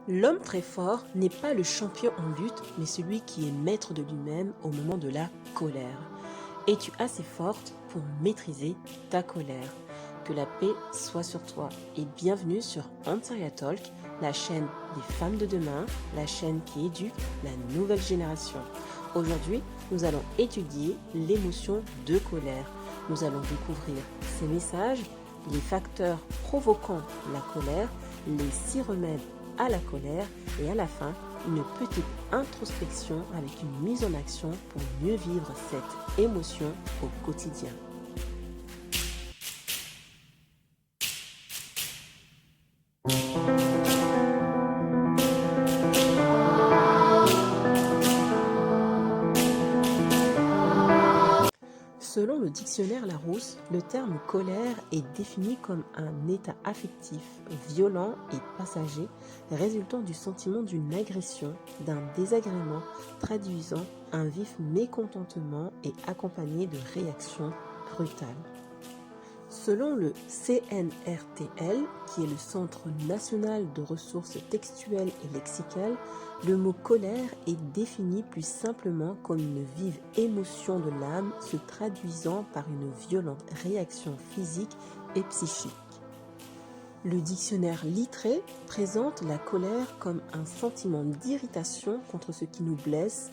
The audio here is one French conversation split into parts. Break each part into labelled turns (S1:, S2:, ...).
S1: L'homme très fort n'est pas le champion en lutte, mais celui qui est maître de lui-même au moment de la colère. Es-tu assez forte pour maîtriser ta colère? Que la paix soit sur toi et bienvenue sur Antaria Talk, la chaîne des femmes de demain, la chaîne qui éduque la nouvelle génération. Aujourd'hui, nous allons étudier l'émotion de colère. Nous allons découvrir ses messages, les facteurs provoquant la colère, les 6 remèdes à la colère et à la fin, une petite introspection avec une mise en action pour mieux vivre cette émotion au quotidien. Selon le dictionnaire Larousse, le terme colère est défini comme un état affectif, violent et passager, résultant du sentiment d'une agression, d'un désagrément, traduisant un vif mécontentement et accompagné de réactions brutales. Selon le CNRTL, qui est le Centre national de ressources textuelles et lexicales, le mot colère est défini plus simplement comme une vive émotion de l'âme se traduisant par une violente réaction physique et psychique. Le dictionnaire Littré présente la colère comme un sentiment d'irritation contre ce qui nous blesse.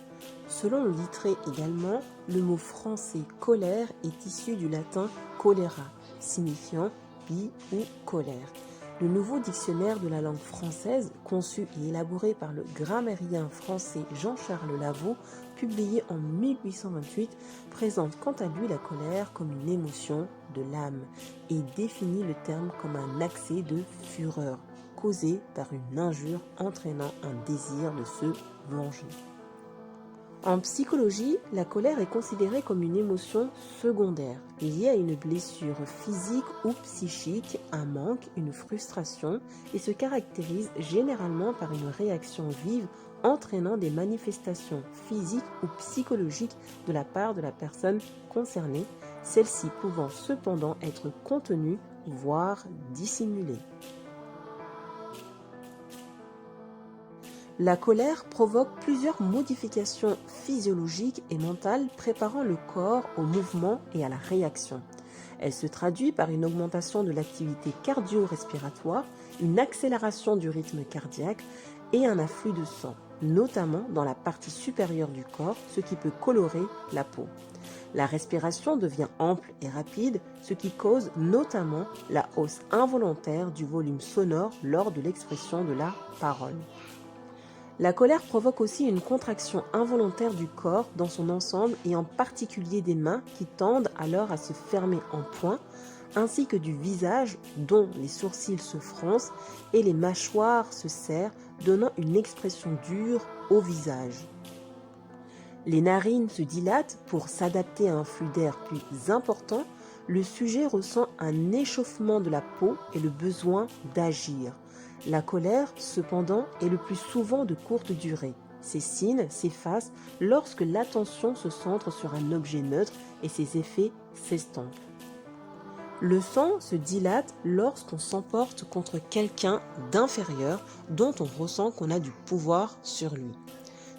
S1: Selon le Littré également, le mot français colère est issu du latin cholera, signifiant bile ou colère. Le nouveau dictionnaire de la langue française, conçu et élaboré par le grammairien français Jean-Charles Lavaux, publié en 1828, présente quant à lui la colère comme une émotion de l'âme et définit le terme comme un accès de fureur causé par une injure entraînant un désir de se venger. En psychologie, la colère est considérée comme une émotion secondaire, liée à une blessure physique ou psychique, un manque, une frustration, et se caractérise généralement par une réaction vive entraînant des manifestations physiques ou psychologiques de la part de la personne concernée, celles-ci pouvant cependant être contenues, voire dissimulées. La colère provoque plusieurs modifications physiologiques et mentales préparant le corps au mouvement et à la réaction. Elle se traduit par une augmentation de l'activité cardio-respiratoire, une accélération du rythme cardiaque et un afflux de sang, notamment dans la partie supérieure du corps, ce qui peut colorer la peau. La respiration devient ample et rapide, ce qui cause notamment la hausse involontaire du volume sonore lors de l'expression de la parole. La colère provoque aussi une contraction involontaire du corps dans son ensemble et en particulier des mains qui tendent alors à se fermer en poing, ainsi que du visage dont les sourcils se froncent et les mâchoires se serrent, donnant une expression dure au visage. Les narines se dilatent pour s'adapter à un flux d'air plus important. Le sujet ressent un échauffement de la peau et le besoin d'agir. La colère, cependant, est le plus souvent de courte durée. Ces signes s'effacent lorsque l'attention se centre sur un objet neutre et ses effets s'estompent. Le sang se dilate lorsqu'on s'emporte contre quelqu'un d'inférieur dont on ressent qu'on a du pouvoir sur lui.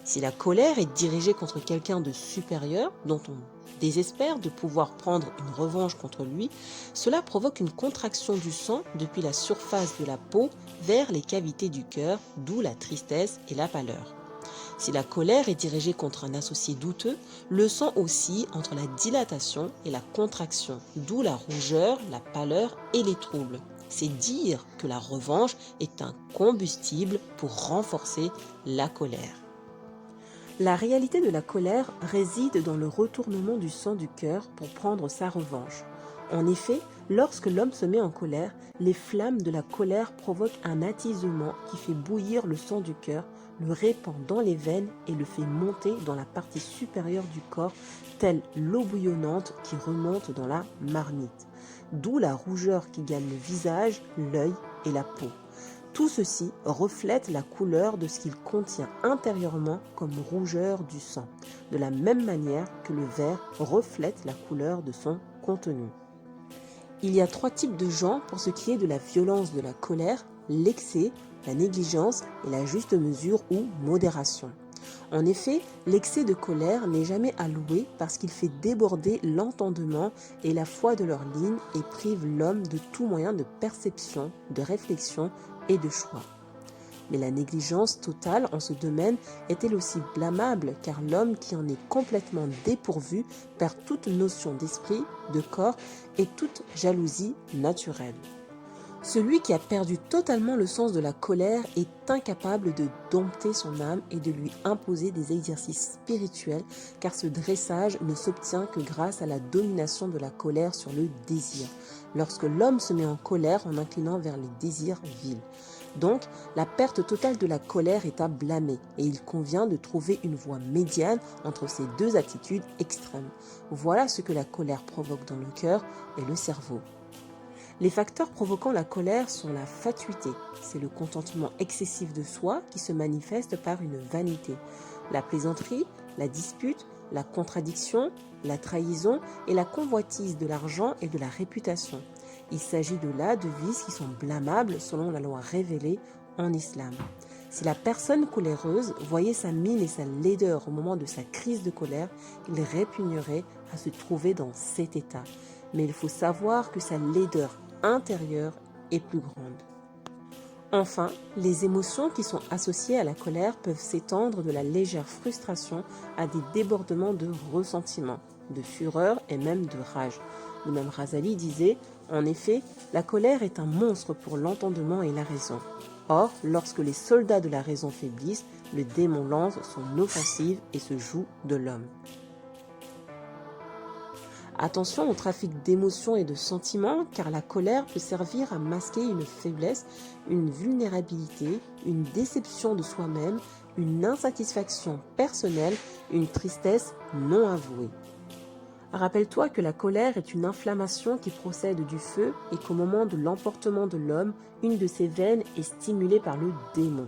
S1: Si la colère est dirigée contre quelqu'un de supérieur, dont on désespère de pouvoir prendre une revanche contre lui, cela provoque une contraction du sang depuis la surface de la peau vers les cavités du cœur, d'où la tristesse et la pâleur. Si la colère est dirigée contre un associé douteux, le sang oscille entre la dilatation et la contraction, d'où la rougeur, la pâleur et les troubles. C'est dire que la revanche est un combustible pour renforcer la colère. La réalité de la colère réside dans le retournement du sang du cœur pour prendre sa revanche. En effet, lorsque l'homme se met en colère, les flammes de la colère provoquent un attisement qui fait bouillir le sang du cœur, le répand dans les veines et le fait monter dans la partie supérieure du corps, telle l'eau bouillonnante qui remonte dans la marmite. D'où la rougeur qui gagne le visage, l'œil et la peau. Tout ceci reflète la couleur de ce qu'il contient intérieurement comme rougeur du sang, de la même manière que le verre reflète la couleur de son contenu. Il y a 3 types de gens pour ce qui est de la violence de la colère: l'excès, la négligence et la juste mesure ou modération. En effet, l'excès de colère n'est jamais à louer parce qu'il fait déborder l'entendement et la foi de leur ligne et prive l'homme de tout moyen de perception, de réflexion et de choix. Mais la négligence totale en ce domaine est elle aussi blâmable car l'homme qui en est complètement dépourvu perd toute notion d'esprit, de corps et toute jalousie naturelle. Celui qui a perdu totalement le sens de la colère est incapable de dompter son âme et de lui imposer des exercices spirituels car ce dressage ne s'obtient que grâce à la domination de la colère sur le désir, lorsque l'homme se met en colère en inclinant vers les désirs vils. Donc, la perte totale de la colère est à blâmer et il convient de trouver une voie médiane entre ces deux attitudes extrêmes. Voilà ce que la colère provoque dans le cœur et le cerveau. Les facteurs provoquant la colère sont la fatuité, c'est le contentement excessif de soi qui se manifeste par une vanité, la plaisanterie, la dispute, la contradiction, la trahison et la convoitise de l'argent et de la réputation. Il s'agit de là de vices qui sont blâmables selon la loi révélée en islam. Si la personne coléreuse voyait sa mine et sa laideur au moment de sa crise de colère, il répugnerait à se trouver dans cet état. Mais il faut savoir que sa laideur intérieure est plus grande. Enfin, les émotions qui sont associées à la colère peuvent s'étendre de la légère frustration à des débordements de ressentiment, de fureur et même de rage. L'imam Razali disait, en effet, la colère est un monstre pour l'entendement et la raison. Or, lorsque les soldats de la raison faiblissent, le démon lance son offensive et se joue de l'homme. Attention au trafic d'émotions et de sentiments, car la colère peut servir à masquer une faiblesse, une vulnérabilité, une déception de soi-même, une insatisfaction personnelle, une tristesse non avouée. Rappelle-toi que la colère est une inflammation qui procède du feu et qu'au moment de l'emportement de l'homme, une de ses veines est stimulée par le démon.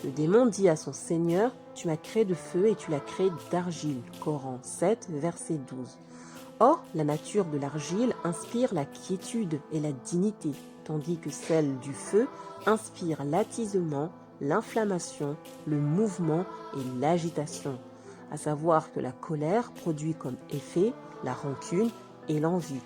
S1: Le démon dit à son Seigneur, « Tu m'as créé de feu et tu l'as créé d'argile » Coran 7, verset 12. Or, la nature de l'argile inspire la quiétude et la dignité, tandis que celle du feu inspire l'attisement, l'inflammation, le mouvement et l'agitation. À savoir que la colère produit comme effet la rancune et l'envie.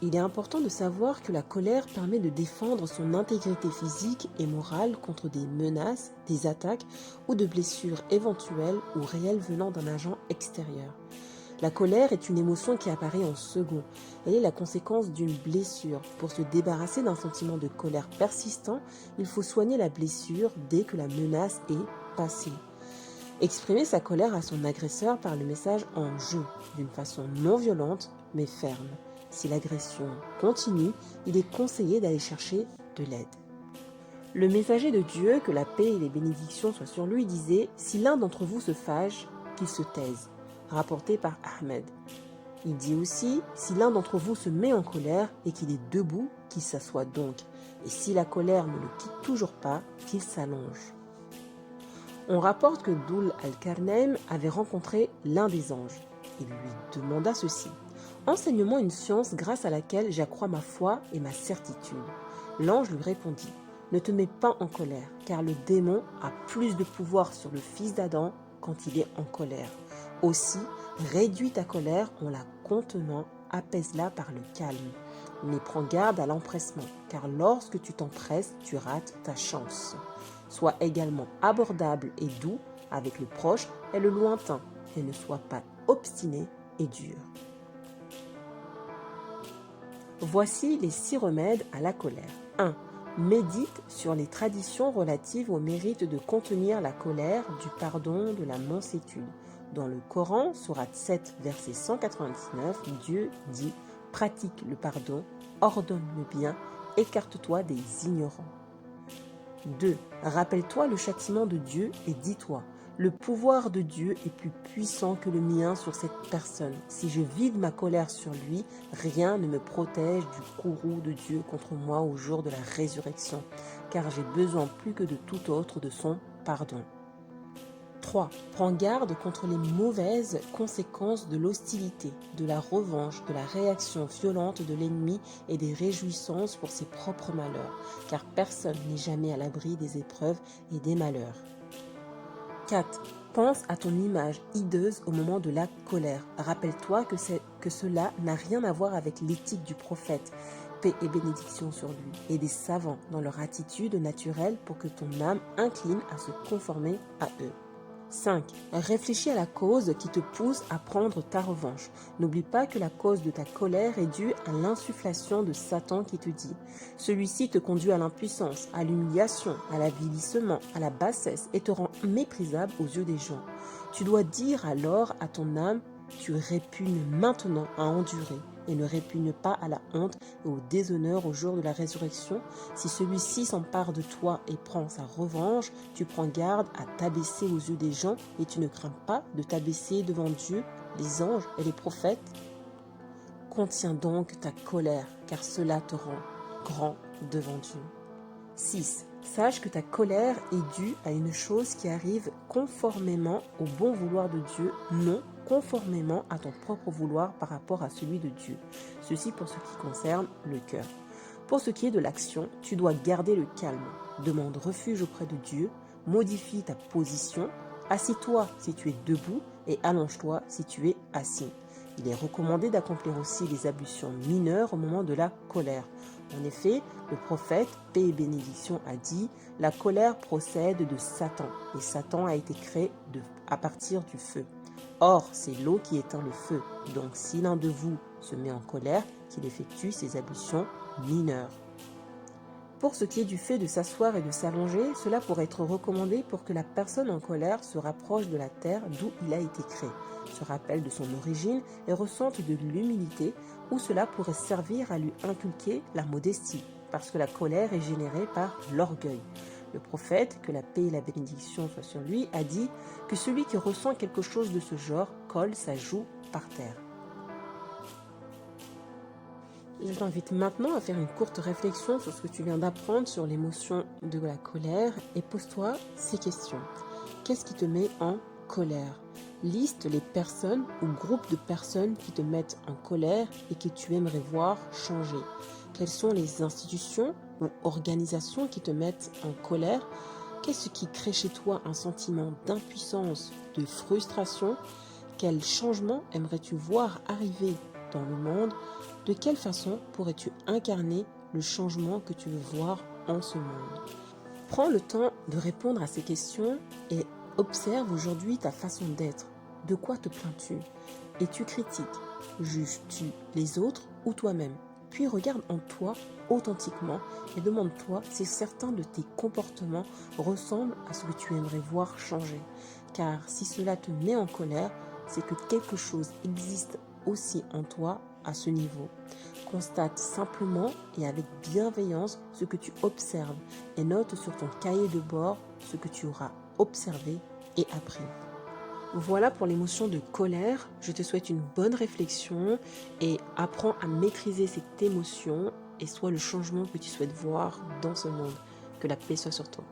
S1: Il est important de savoir que la colère permet de défendre son intégrité physique et morale contre des menaces, des attaques ou de blessures éventuelles ou réelles venant d'un agent extérieur. La colère est une émotion qui apparaît en second. Elle est la conséquence d'une blessure. Pour se débarrasser d'un sentiment de colère persistant, il faut soigner la blessure dès que la menace est passée. Exprimer sa colère à son agresseur par le message en jeu, d'une façon non violente mais ferme. Si l'agression continue, il est conseillé d'aller chercher de l'aide. Le messager de Dieu, que la paix et les bénédictions soient sur lui, disait « Si l'un d'entre vous se fâche, qu'il se taise », rapporté par Ahmed. Il dit aussi « Si l'un d'entre vous se met en colère et qu'il est debout, qu'il s'assoie donc, et si la colère ne le quitte toujours pas, qu'il s'allonge. » On rapporte que Dhul al-Qarnayn avait rencontré l'un des anges. Il lui demanda ceci. « Enseigne-moi une science grâce à laquelle j'accrois ma foi et ma certitude. » L'ange lui répondit. « Ne te mets pas en colère, car le démon a plus de pouvoir sur le fils d'Adam quand il est en colère. Aussi, réduis ta colère en la contenant, apaise-la par le calme. Mais prends garde à l'empressement, car lorsque tu t'empresses, tu rates ta chance. Sois également abordable et doux avec le proche et le lointain, et ne sois pas obstiné et dur. » Voici les 6 remèdes à la colère. 1. Médite sur les traditions relatives au mérite de contenir la colère, du pardon, de la mansuétude. Dans le Coran, sourate 7, verset 199, Dieu dit « Pratique le pardon, ordonne le bien, écarte-toi des ignorants. » 2. Rappelle-toi le châtiment de Dieu et dis-toi « Le pouvoir de Dieu est plus puissant que le mien sur cette personne. Si je vide ma colère sur lui, rien ne me protège du courroux de Dieu contre moi au jour de la résurrection, car j'ai besoin plus que de tout autre de son pardon. » 3. Prends garde contre les mauvaises conséquences de l'hostilité, de la revanche, de la réaction violente de l'ennemi et des réjouissances pour ses propres malheurs, car personne n'est jamais à l'abri des épreuves et des malheurs. 4. Pense à ton image hideuse au moment de la colère. Rappelle-toi que cela n'a rien à voir avec l'éthique du prophète, paix et bénédiction sur lui, et des savants dans leur attitude naturelle pour que ton âme incline à se conformer à eux. 5. Réfléchis à la cause qui te pousse à prendre ta revanche. N'oublie pas que la cause de ta colère est due à l'insufflation de Satan qui te dit. Celui-ci te conduit à l'impuissance, à l'humiliation, à l'avilissement, à la bassesse et te rend méprisable aux yeux des gens. Tu dois dire alors à ton âme, tu répugnes maintenant à endurer et ne répugne pas à la honte et au déshonneur au jour de la résurrection. Si celui-ci s'empare de toi et prend sa revanche, tu prends garde à t'abaisser aux yeux des gens et tu ne crains pas de t'abaisser devant Dieu, les anges et les prophètes. Contiens donc ta colère, car cela te rend grand devant Dieu. 6. Sache que ta colère est due à une chose qui arrive conformément au bon vouloir de Dieu, non conformément à ton propre vouloir par rapport à celui de Dieu. Ceci pour ce qui concerne le cœur. Pour ce qui est de l'action, tu dois garder le calme. Demande refuge auprès de Dieu, modifie ta position, assis-toi si tu es debout et allonge-toi si tu es assis. Il est recommandé d'accomplir aussi les ablutions mineures au moment de la colère. En effet, le prophète, paix et bénédiction, a dit « La colère procède de Satan, et Satan a été créé à partir du feu. Or, c'est l'eau qui éteint le feu. Donc, si l'un de vous se met en colère, qu'il effectue ses ablutions mineures. » Pour ce qui est du fait de s'asseoir et de s'allonger, cela pourrait être recommandé pour que la personne en colère se rapproche de la terre d'où il a été créé, se rappelle de son origine et ressente de l'humilité, ou cela pourrait servir à lui inculquer la modestie, parce que la colère est générée par l'orgueil. Le prophète, que la paix et la bénédiction soient sur lui, a dit que celui qui ressent quelque chose de ce genre colle sa joue par terre. Je t'invite maintenant à faire une courte réflexion sur ce que tu viens d'apprendre sur l'émotion de la colère et pose-toi ces questions. Qu'est-ce qui te met en colère? Liste les personnes ou groupes de personnes qui te mettent en colère et que tu aimerais voir changer. Quelles sont les institutions ou organisations qui te mettent en colère? Qu'est-ce qui crée chez toi un sentiment d'impuissance, de frustration? Quel changement aimerais-tu voir arriver dans le monde? De quelle façon pourrais-tu incarner le changement que tu veux voir en ce monde? Prends le temps de répondre à ces questions et observe aujourd'hui ta façon d'être. De quoi te plains-tu? Es-tu critique? Juges-tu les autres ou toi-même? Puis regarde en toi authentiquement et demande-toi si certains de tes comportements ressemblent à ce que tu aimerais voir changer. Car si cela te met en colère, c'est que quelque chose existe aussi en toi à ce niveau. Constate simplement et avec bienveillance ce que tu observes et note sur ton cahier de bord ce que tu auras observé et appris. Voilà pour l'émotion de colère. Je te souhaite une bonne réflexion et apprends à maîtriser cette émotion et sois le changement que tu souhaites voir dans ce monde. Que la paix soit sur toi.